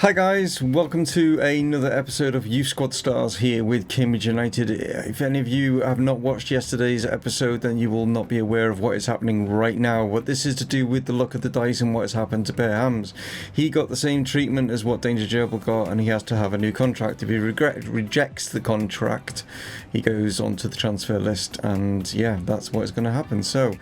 Hi guys, welcome to another episode of Youth Squad Stars here with Cambridge United. If any of you have not watched yesterday's episode, then you will not be aware of what is happening right now. What this is to do with the luck of the dice and what has happened to Bear Hams. He got the same treatment as what Danger Gerbil got, and he has to have a new contract. If he rejects the contract, he goes onto the transfer list, and yeah, that's what is going to happen. So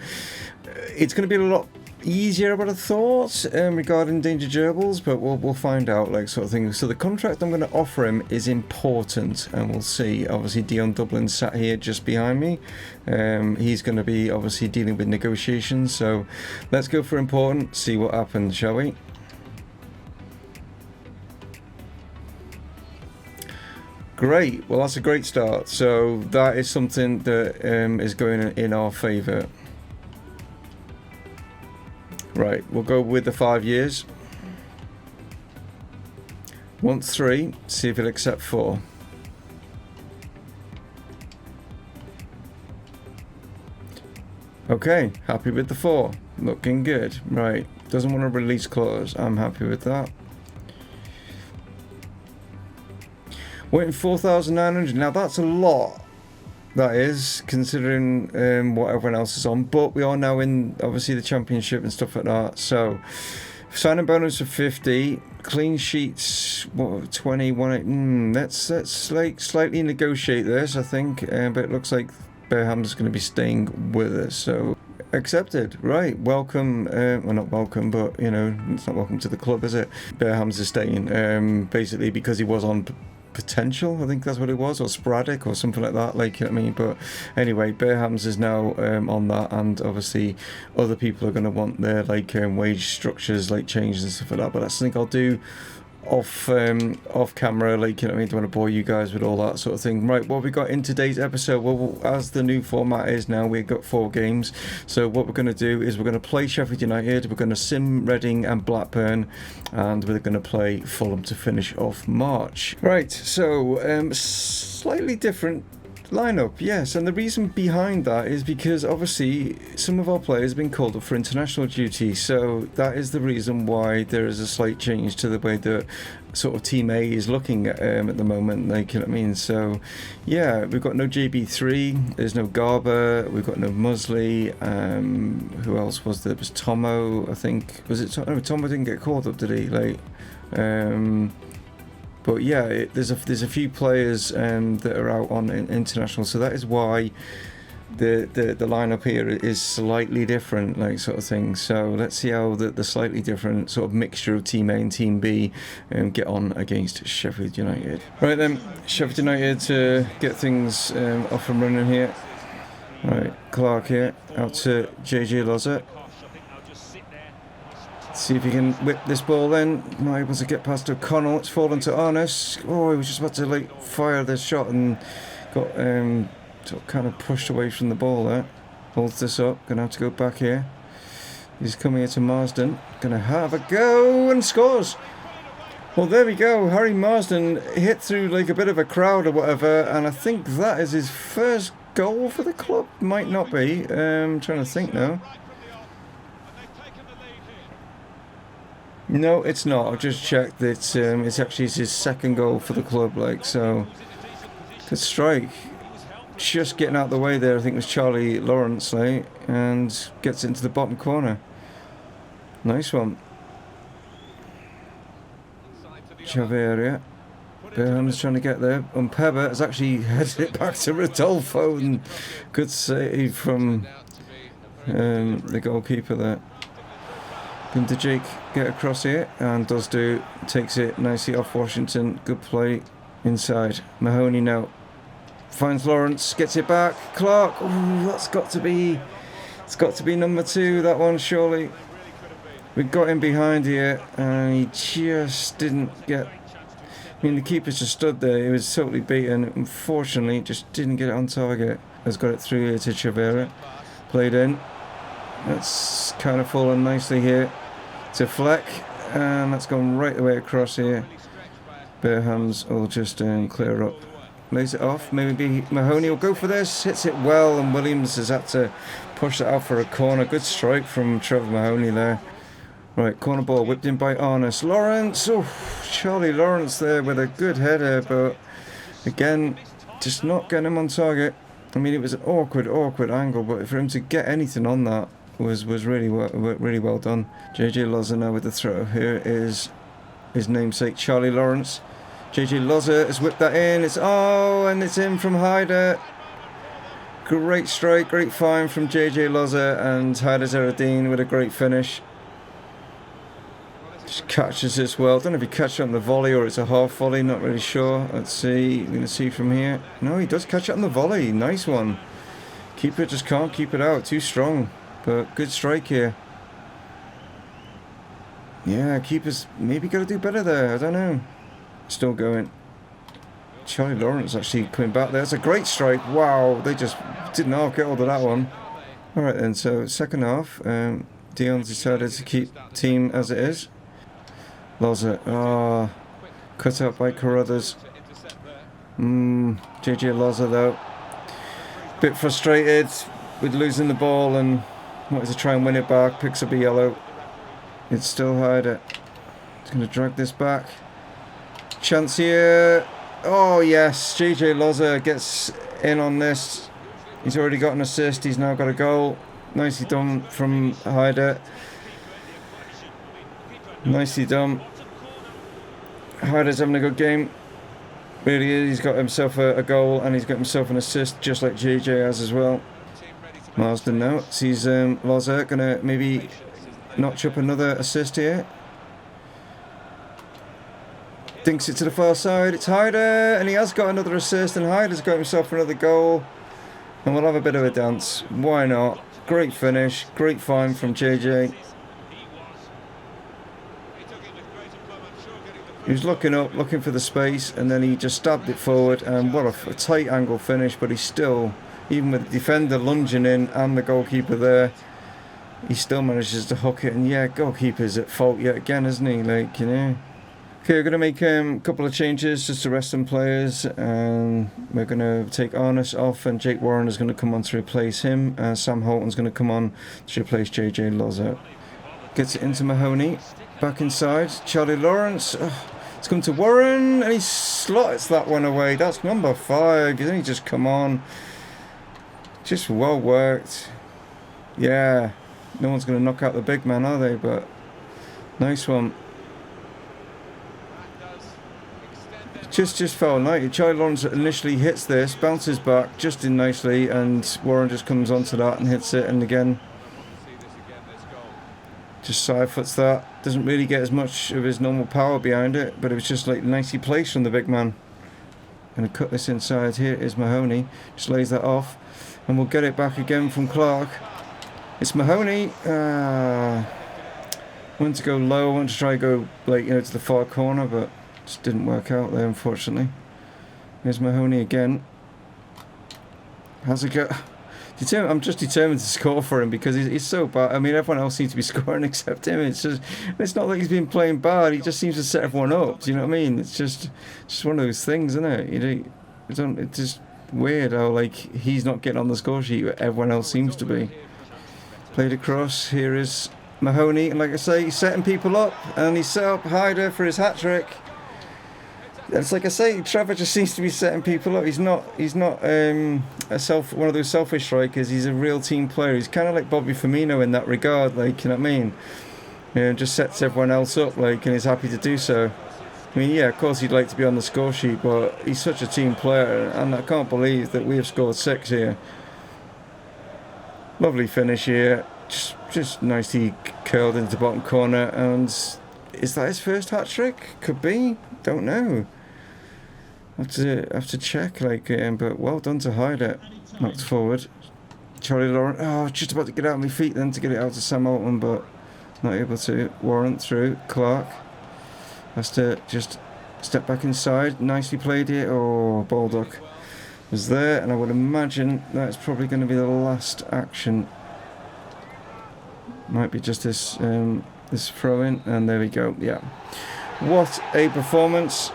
it's going to be a lot easier, I would have thought, regarding Danger Gerbils, but we'll find out, like, sort of thing. So the contract I'm going to offer him is important, and we'll see. Obviously, DION Dublin sat here just behind me. He's going to be obviously dealing with negotiations. So let's go for important. See what happens, shall we? Great. Well, that's a great start. So that is something that is going in our favour. Right, we'll go with the 5 years. Want 3, see if he'll accept 4. Okay, happy with the 4. Looking good. Right, doesn't want a release clause. I'm happy with that. Waiting 4,900. Now that's a lot. That is, considering what everyone else is on, but we are now in obviously the championship and stuff like that. So signing bonus of 50, clean sheets, what, 21. Let's like slightly negotiate this, I think, but it looks like Bear Hams is going to be staying with us. So accepted. Right, welcome. Well, not welcome, but you know, it's not welcome to the club, is it? Bear Hams is staying, basically because he was on potential, I think that's what it was, or sporadic or something like that, like, you know what I mean? But anyway, Bear Hams is now on that, and obviously other people are going to want their like wage structures like changed and stuff like that, but that's something I'll do off camera, like, you know what I mean? Don't want to bore you guys with all that sort of thing. Right, what we got in today's episode, well, as the new format is now, we've got 4 games. So what we're going to do is we're going to play Sheffield United, we're going to sim Reading and Blackburn, and we're going to play Fulham to finish off March. Right, so slightly different lineup, yes, and the reason behind that is because obviously some of our players have been called up for international duty, so that is the reason why there is a slight change to the way that sort of Team A is looking at the moment, like, you know what I mean? So yeah, we've got no JB3, there's no Garber, we've got no Muzzley, who else was there? It was Tommo, I think. Was it Tommo? No, Tommo didn't get called up, did he? Like, but yeah, there's a few players that are out on international, so that is why the lineup here is slightly different, like, sort of thing. So let's see how the slightly different sort of mixture of Team A and Team B get on against Sheffield United. Right then, Sheffield United to get things off and running here. Right, Clark here, out to JJ Loza. See if he can whip this ball in. Not able to get past O'Connell. It's fallen to Arnes. Oh, he was just about to like fire this shot and got sort of kind of pushed away from the ball there. Holds this up. Gonna have to go back here. He's coming here to Marsden. Gonna have a go and scores. Well, there we go. Harry Marsden hit through like a bit of a crowd or whatever, and I think that is his first goal for the club. Might not be. I'm trying to think now. No, it's not. I've just checked that it's actually his second goal for the club. Like, so good strike. Just getting out of the way there, I think it was Charlie Lawrence, like, and gets it into the bottom corner. Nice one. Chaveria. Burnham's trying to get there. Umpeba has actually headed it back to Rodolfo, and good save from the goalkeeper there. Can Jake get across here? And does do. Takes it nicely off Washington. Good play inside. Mahoney now finds Lawrence, gets it back. Clark. Ooh, that's got to be. It's got to be number 2. That one surely. We got him behind here, and he just didn't get. I mean, the keeper just stood there. He was totally beaten. Unfortunately, just didn't get it on target. Has got it through here to Chavera. Played in. That's kind of fallen nicely here to Fleck, and that's gone right the way across here. Bear Hams will just clear up. Lays it off. Maybe Mahoney will go for this. Hits it well, and Williams has had to push it out for a corner. Good strike from Trevor Mahoney there. Right, corner ball whipped in by Arnes. Lawrence, oh, Charlie Lawrence there with a good header, but again, just not getting him on target. I mean, it was an awkward angle, but for him to get anything on that was really well done. JJ Loza now with the throw. Here is his namesake, Charlie Lawrence. JJ Loza has whipped that in. And it's in from Haider. Great strike, great find from JJ Loza, and Haider Zeradine with a great finish. Just catches this well. Don't know if he catches it on the volley or it's a half volley, not really sure. Let's see. We're going to see from here. No, he does catch it on the volley. Nice one. Keeper just can't keep it out. Too strong. But good strike here. Yeah, keeper's maybe got to do better there. I don't know. Still going. Charlie Lawrence actually coming back there. That's a great strike. Wow, they just didn't half get hold of that one. Alright then, so second half. DION's decided to keep team as it is. Loza, cut out by Carruthers. JJ Loza though, bit frustrated with losing the ball and wanted to try and win it back. Picks up a yellow. It's still Haider. He's going to drag this back. Chance here. Oh yes, JJ Loza gets in on this. He's already got an assist. He's now got a goal. Nicely done from Haider. Nicely done. Haider's having a good game. Really is. He's got himself a goal and he's got himself an assist just like JJ has as well. Marsden now sees Loza gonna maybe notch up another assist here. Dinks it to the far side. It's Haider and he has got another assist and Haider's got himself another goal. And we'll have a bit of a dance. Why not? Great finish. Great find from JJ. He was looking up, looking for the space, and then he just stabbed it forward, and what a tight angle finish, but he still, even with the defender lunging in and the goalkeeper there, he still manages to hook it, and yeah, goalkeeper's at fault yet again, isn't he, like, you know. Okay, we're going to make a couple of changes just to rest some players, and we're going to take Arnes off, and Jake Warren is going to come on to replace him, and Sam Holton's going to come on to replace JJ Loza. Gets it into Mahoney, back inside, Charlie Lawrence, it's come to Warren, and he slots that one away. That's number 5. He's only just come on. Just well worked. Yeah. No one's going to knock out the big man, are they? But nice one. Just fell nicely. Charlie Lawrence initially hits this, bounces back just in nicely, and Warren just comes onto that and hits it. And again, just side foots that. Doesn't really get as much of his normal power behind it, but it was just like nicely placed from the big man. Gonna cut this inside. Here is Mahoney. Just lays that off, and we'll get it back again from Clark. It's Mahoney. Wanted to go low. Wanted to try to go like to the far corner, but just didn't work out there, unfortunately. Here's Mahoney again. How's it go? I'm just determined to score for him because he's so bad. I mean, everyone else seems to be scoring except him. It's not like he's been playing bad. He just seems to set everyone up. Do you know what I mean? It's just one of those things, isn't it? It's just weird how like he's not getting on the score sheet, but everyone else seems to be. Played across. Here is Mahoney, and like I say, he's setting people up, and he's set up Haider for his hat trick. It's like I say, Trevor just seems to be setting people up. He's not one of those selfish strikers. He's a real team player. He's kind of like Bobby Firmino in that regard, like, you know what I mean? Just sets everyone else up, like, and he's happy to do so. I mean, yeah, of course he'd like to be on the score sheet, but he's such a team player, and I can't believe that we have scored 6 here. Lovely finish here, just nicely curled into the bottom corner, and is that his first hat trick? Could be, don't know. Have to check, like, but well done to Haider. Knocked forward. Charlie Lawrence, just about to get out of my feet then to get it out to Sam Altman, but not able to. Warren through. Clark has to just step back inside. Nicely played here. Oh, Baldock was there, and I would imagine that's probably going to be the last action. Might be just this throw in, and there we go. Yeah, what a performance.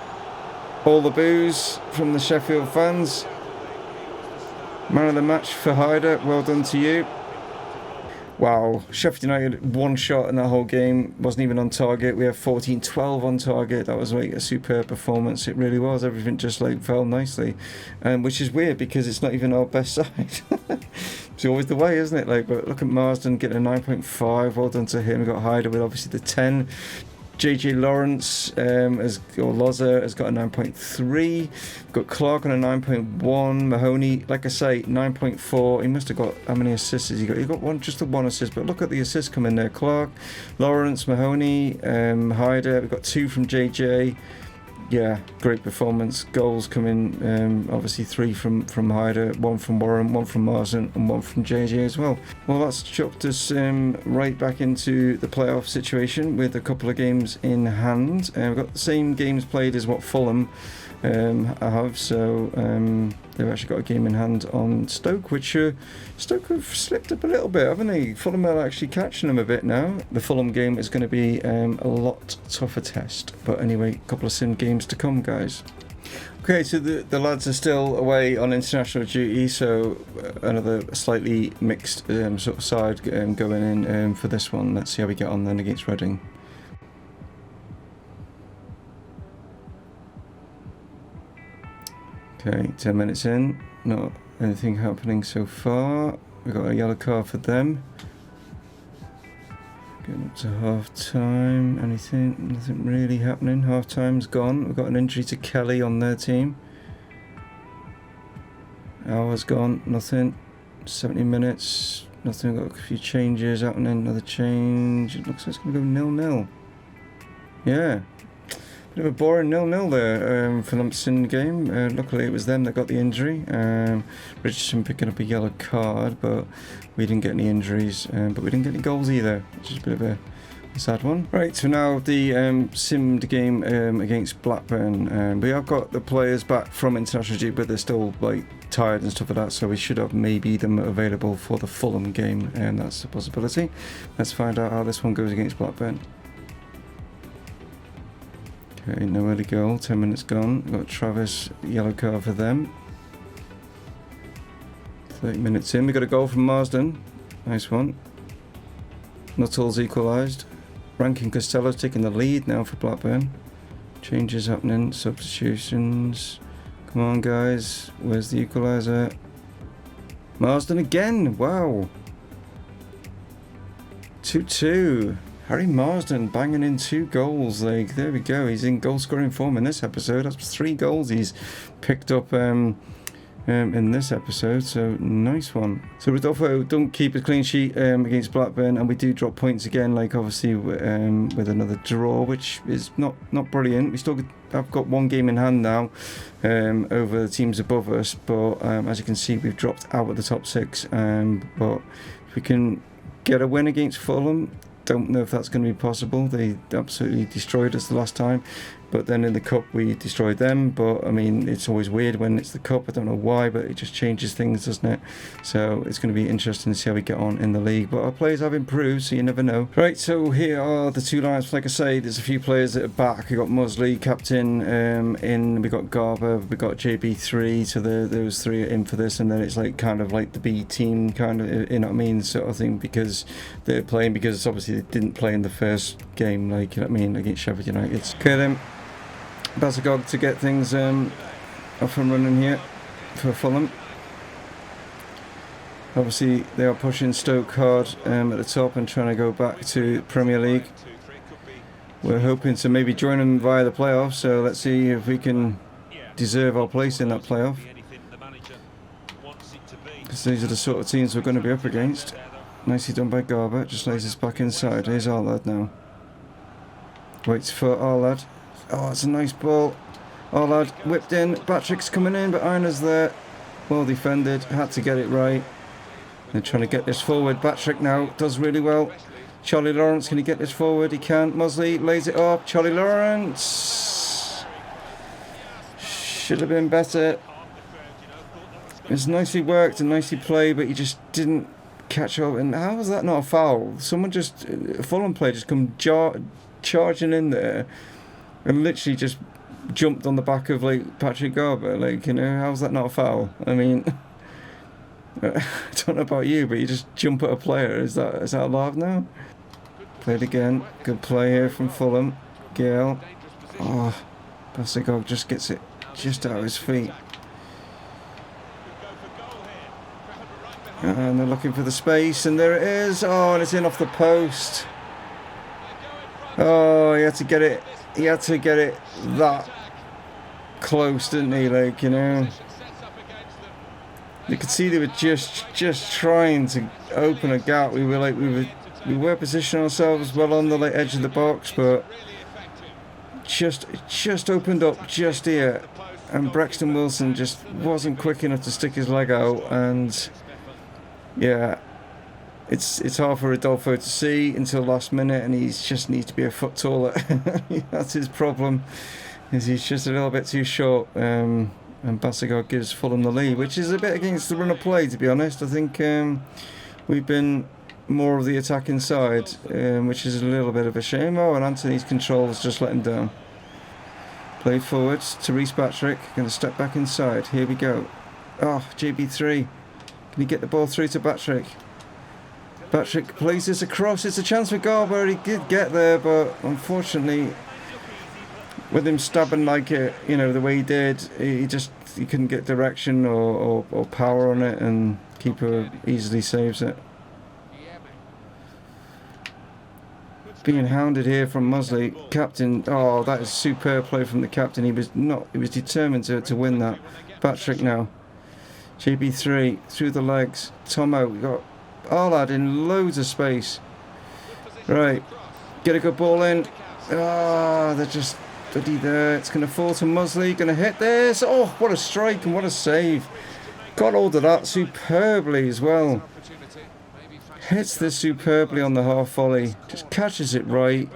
All the boos from the Sheffield fans. Man of the match for Haider, well done to you. Wow, Sheffield United, one shot in that whole game, wasn't even on target. We have 14-12 on target. That was like a superb performance. It really was. Everything just like fell nicely, which is weird because it's not even our best side. It's always the way, isn't it? Like, but look at Marsden getting a 9.5. Well done to him. We got Hyder with obviously the 10. JJ Lawrence or Loza has got a 9.3. We've got Clark on a 9.1. Mahoney, like I say, 9.4. He must have got, how many assists has he got? He got one, just the one assist, but look at the assists coming there. Clark, Lawrence, Mahoney, Hyder. We've got 2 from JJ. Yeah, great performance. Goals coming, obviously 3 from Hyder, 1 from Warren, 1 from Marsden, and 1 from JJ as well. Well, that's chucked us right back into the playoff situation with a couple of games in hand. We've got the same games played as what Fulham have, so they've actually got a game in hand on Stoke, which Stoke have slipped up a little bit, haven't they? Fulham are actually catching them a bit now. The Fulham game is going to be a lot tougher test, but anyway, a couple of sim games to come, guys. Okay, so the lads are still away on international duty, so another slightly mixed sort of side going in for this one. Let's see how we get on then against Reading. Okay, 10 minutes in, not anything happening so far. We've got a yellow card for them. Getting up to half time, anything, nothing really happening. Half time's gone. We've got an injury to Kelly on their team. Hour's gone, nothing. 70 minutes, nothing. We've got a few changes happening, another change. It looks like it's going to go 0-0. Yeah. Bit of a boring 0-0 there for Lumpson game. Luckily it was them that got the injury. Richardson picking up a yellow card, but we didn't get any injuries, but we didn't get any goals either, which is a bit of a sad one. Right, so now the simmed game against Blackburn. We have got the players back from international duty, but they're still like tired and stuff like that, so we should have maybe them available for the Fulham game, and that's a possibility. Let's find out how this one goes against Blackburn. Okay, no early goal, 10 minutes gone. We've got Travis, yellow card for them. 30 minutes in, we got a goal from Marsden. Nice one. Nuttall's equalised. Rankin Costello's taking the lead now for Blackburn. Changes happening, substitutions. Come on, guys, where's the equaliser? Marsden again, wow. 2-2. Harry Marsden banging in 2 goals. Like, there we go. He's in goal scoring form in this episode. That's 3 goals he's picked up in this episode. So nice one. So Rodolfo don't keep a clean sheet against Blackburn, and we do drop points again. Like obviously with another draw, which is not brilliant. We still have got 1 game in hand now over the teams above us, but as you can see, we've dropped out of the top 6. But if we can get a win against Fulham. Don't know if that's going to be possible. They absolutely destroyed us the last time, but then in the cup we destroyed them. But I mean, it's always weird when it's the cup. I don't know why, but it just changes things, doesn't it? So it's going to be interesting to see how we get on in the league. But our players have improved, so you never know. Right, so here are the 2 lines. Like I say, there's a few players that are back. We got Muzzley, captain, in. We got Garber, we got JB3. So those 3 are in for this, and then it's like kind of like the B team, kind of, you know what I mean, sort of thing, because they're playing, because obviously they didn't play in the first game, like, you know what I mean, against Sheffield United. Okay then. Basagog to get things off and running here for Fulham. Obviously they are pushing Stoke hard at the top and trying to go back to Premier League. We're hoping to maybe join them via the playoffs, so let's see if we can deserve our place in that playoff, because these are the sort of teams we're going to be up against. Nicely done by Garber, just lays us back inside. Here's our lad now. Waits for our lad. Oh, it's a nice ball. Our lad whipped in. Patrick's coming in, but Einer's there. Well defended. Had to get it right. They're trying to get this forward. Patrick now does really well. Charlie Lawrence, can he get this forward? He can. Muzzley lays it up. Charlie Lawrence. Should have been better. It's nicely worked and nicely played, but he just didn't catch up. And how was that not a foul? Someone just, a Fulham player just come charging in there and literally just jumped on the back of like Patrick Garber. Like, you know, how's that not a foul? I mean, I don't know about you, but you just jump at a player. Is that allowed now? Played again. Good play here from Fulham. Gale. Oh, Bassagog just gets it just out of his feet. And they're looking for the space, and there it is. Oh, and it's in off the post. Oh, he had to get it. He had to get it that close, didn't he? Like, you know, you could see they were just trying to open a gap. We were positioning ourselves well on the edge of the box, but just opened up just here, and Braxton Wilson just wasn't quick enough to stick his leg out, and yeah. It's hard for Rodolfo to see until last minute, and he just needs to be a foot taller. That's his problem, is he's just a little bit too short. And Bassagog gives Fulham the lead, which is a bit against the run of play, to be honest. I think we've been more of the attacking side, which is a little bit of a shame. Oh, and Anthony's controls just let him down. Played forwards to Reece Patrick, going to step back inside. Here we go. Oh, JB3. Can he get the ball through to Patrick? Patrick plays this across. It's a chance for Garber. He did get there, but unfortunately, with him stabbing like it, you know, the way he did, he couldn't get direction or power on it, and keeper easily saves it. Being hounded here from Muzzley, captain. Oh, that is superb play from the captain. He was determined to win that. Patrick now. JB3 through the legs. Tommo, we got Arlad in loads of space. Right, get a good ball in. Ah, they're just steady there. It's going to fall to Muzzley. Going to hit this. Oh, what a strike and what a save. Got hold of that superbly as well. Hits this superbly on the half volley. Just catches it right.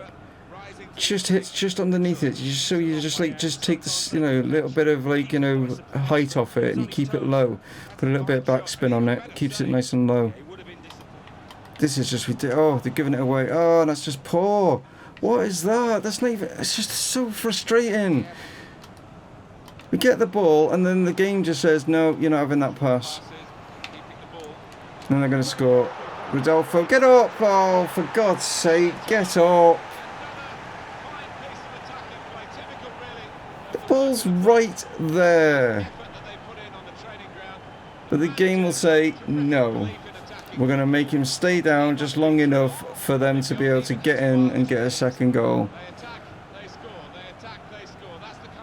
Just hits just underneath it. You just take this, you know, little bit of height off it, and you keep it low. Put a little bit of backspin on it. Keeps it nice and low. This is just ridiculous. Oh, they're giving it away. Oh, that's just poor. What is that? That's not even. It's just so frustrating. We get the ball, and then the game just says, no, you're not having that pass. And they're going to score. Rodolfo, get up! Oh, for God's sake, get up! The ball's right there. But the game will say, no. We're going to make him stay down just long enough for them to be able to get in and get a second goal.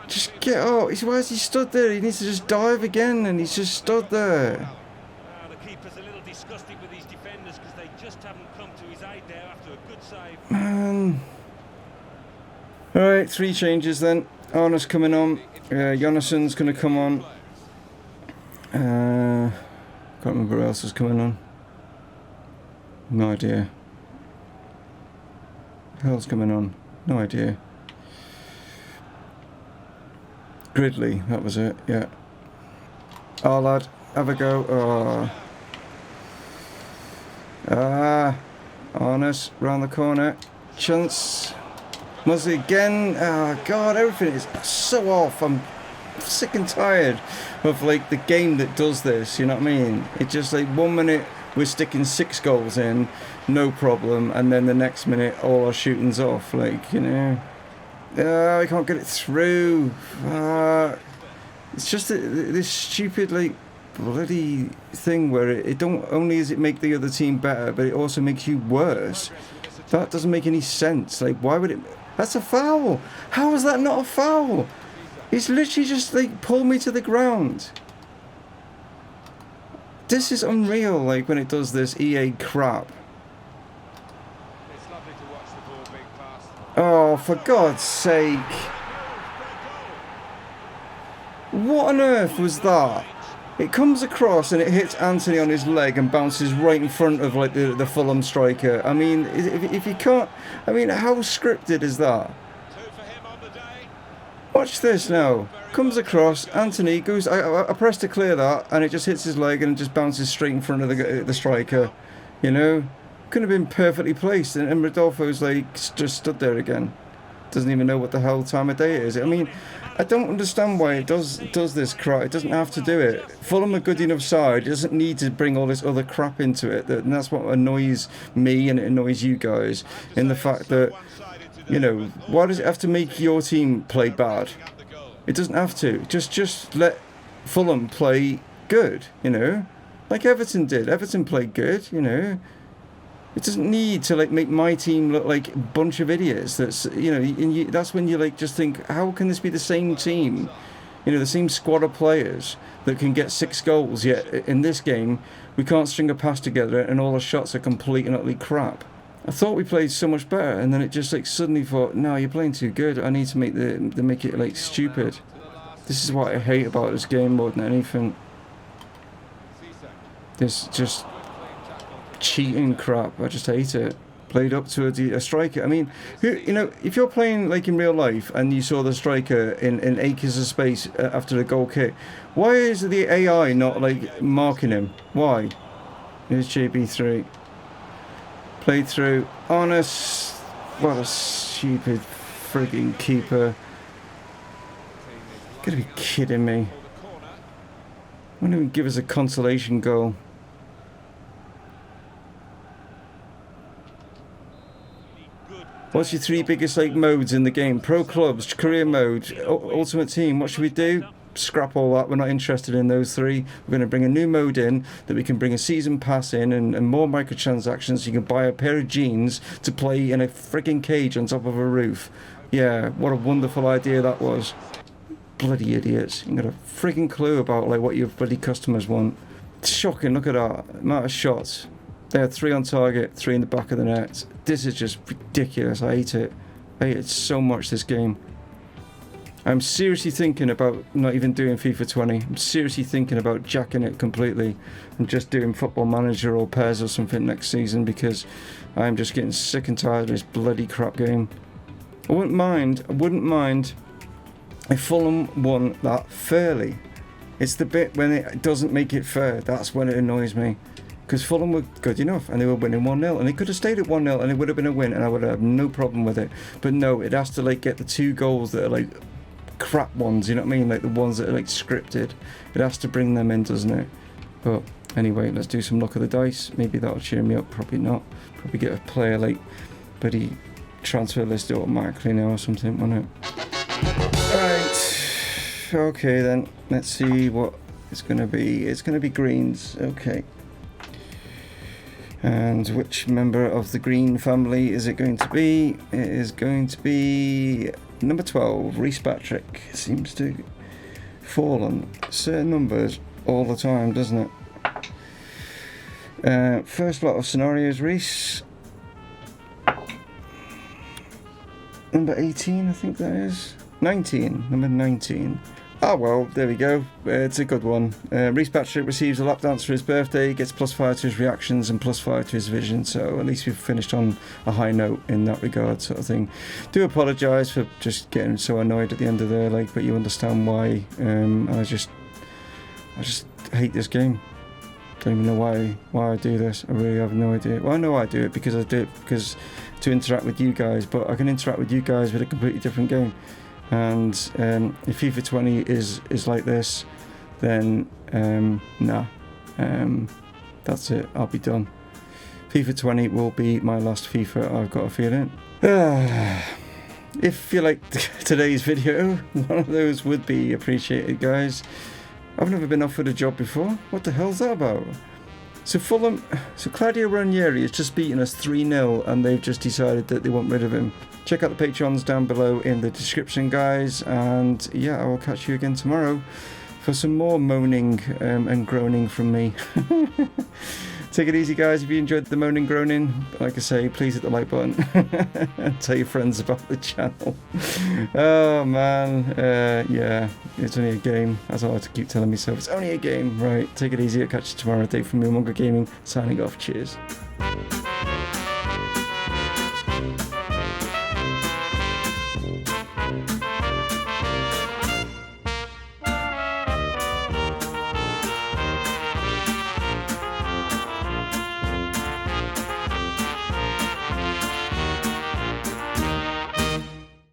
Just get up. Why is he stood there? He needs to just dive again, and he's just stood there. The keeper's a little disgusted with his defenders because they just haven't come to his aid there after a good save. Man. Alright, 3 changes then. Arna's coming on. Jonassen's going to come on. Can't remember who else is coming on. No idea. What the hell's coming on? No idea. Gridley, that was it, yeah. Oh, lad, have a go. Arnas, round the corner. Chance. Muzzley again. Oh, God, everything is so off. I'm sick and tired of, like, the game that does this, you know what I mean? It's just, like, 1 minute we're sticking 6 goals in, no problem, and then the next minute all our shooting's off, like, you know. I can't get it through. It's just this stupid, like, bloody thing where it don't only does it make the other team better, but it also makes you worse. That doesn't make any sense. Like, why would it? That's a foul. How is that not a foul? It's literally just, like, pull me to the ground. This is unreal, like, when it does this EA crap. Oh, for God's sake. What on earth was that? It comes across and it hits Anthony on his leg and bounces right in front of, like, the Fulham striker. I mean, if you can't... I mean, how scripted is that? Watch this now. Comes across, Anthony goes... I press to clear that, and it just hits his leg and just bounces straight in front of the striker. You know? Could have been perfectly placed, and Rodolfo's, like, just stood there again. doesn't even know what the hell time of day it is. I mean, I don't understand why it does this crap. It doesn't have to do it. Fulham a good enough side. It doesn't need to bring all this other crap into it. And that's what annoys me, and it annoys you guys, in the fact that, you know, why does it have to make your team play bad? It doesn't have to. Just let Fulham play good, you know, like Everton did. Everton played good, you know. It doesn't need to like make my team look like a bunch of idiots. That's, you know, and that's when you like just think, how can this be the same team, you know, the same squad of players that can get 6 goals, yet in this game we can't string a pass together and all the shots are complete and utterly crap. I thought we played so much better, and then it just like suddenly thought, no, you're playing too good. I need to make make it like stupid. This is what I hate about this game more than anything. This just cheating crap. I just hate it. Played up to a striker. I mean, you know, if you're playing like in real life and you saw the striker in acres of space after the goal kick, why is the AI not like marking him? Why? Here's JB3. Played through. Honest. What a stupid frigging keeper. Gotta be kidding me. Why don't even give us a consolation goal? What's your 3 biggest like modes in the game? Pro clubs, career mode, ultimate team. What should we do? Scrap all that. We're not interested in those 3. We're going to bring a new mode in that we can bring a season pass in, and more microtransactions. So you can buy a pair of jeans to play in a freaking cage on top of a roof. Yeah, what a wonderful idea that was. Bloody idiots. You got a freaking clue about like what your bloody customers want. It's shocking. Look at that amount of shots. They had 3 on target, 3 in the back of the net. This is just ridiculous. I hate it. I hate it so much, this game. I'm seriously thinking about not even doing FIFA 20. I'm seriously thinking about jacking it completely and just doing Football Manager or PES or something next season, because I'm just getting sick and tired of this bloody crap game. I wouldn't mind if Fulham won that fairly. It's the bit when it doesn't make it fair. That's when it annoys me. Because Fulham were good enough and they were winning 1-0, and they could have stayed at 1-0 and it would have been a win and I would have no problem with it. But no, it has to like get the 2 goals that are like crap ones, you know what I mean? Like the ones that are like scripted. It has to bring them in, doesn't it? But anyway, let's do some luck of the dice. Maybe that'll cheer me up. Probably not. Probably get a player like buddy transfer listed automatically now or something, won't it? Right. Okay then. Let's see what it's going to be. It's going to be greens. Okay. And which member of the green family is it going to be? It is going to be number 12, Reece Patrick. Seems to fall on certain numbers all the time, doesn't it? First lot of scenarios, Reece. Number 18, I think that is. 19, number 19. Ah, well, there we go. It's a good one. Reece Patrick receives a lap dance for his birthday, gets +5 to his reactions and +5 to his vision, so at least we've finished on a high note in that regard, sort of thing. Do apologise for just getting so annoyed at the end of there, like, but you understand why. I just hate this game. Don't even know why I do this. I really have no idea. Well, I know I do it because I do it because to interact with you guys, but I can interact with you guys with a completely different game. And if FIFA 20 is like this, then nah, that's it. I'll be done. FIFA 20 will be my last FIFA, I've got a feeling. If you liked today's video, one of those would be appreciated, guys. I've never been offered a job before. What the hell's that about? So Claudio Ranieri has just beaten us 3-0 and they've just decided that they want rid of him. Check out the Patreons down below in the description, guys, and yeah, I will catch you again tomorrow for some more moaning and groaning from me. Take it easy, guys. If you enjoyed the moaning groaning, like I say, please hit the like button and tell your friends about the channel. Oh man, yeah, it's only a game. That's all I have to keep telling myself. It's only a game. Right, take it easy. I'll catch you tomorrow. Dave from Mumongu Gaming, signing off. Cheers.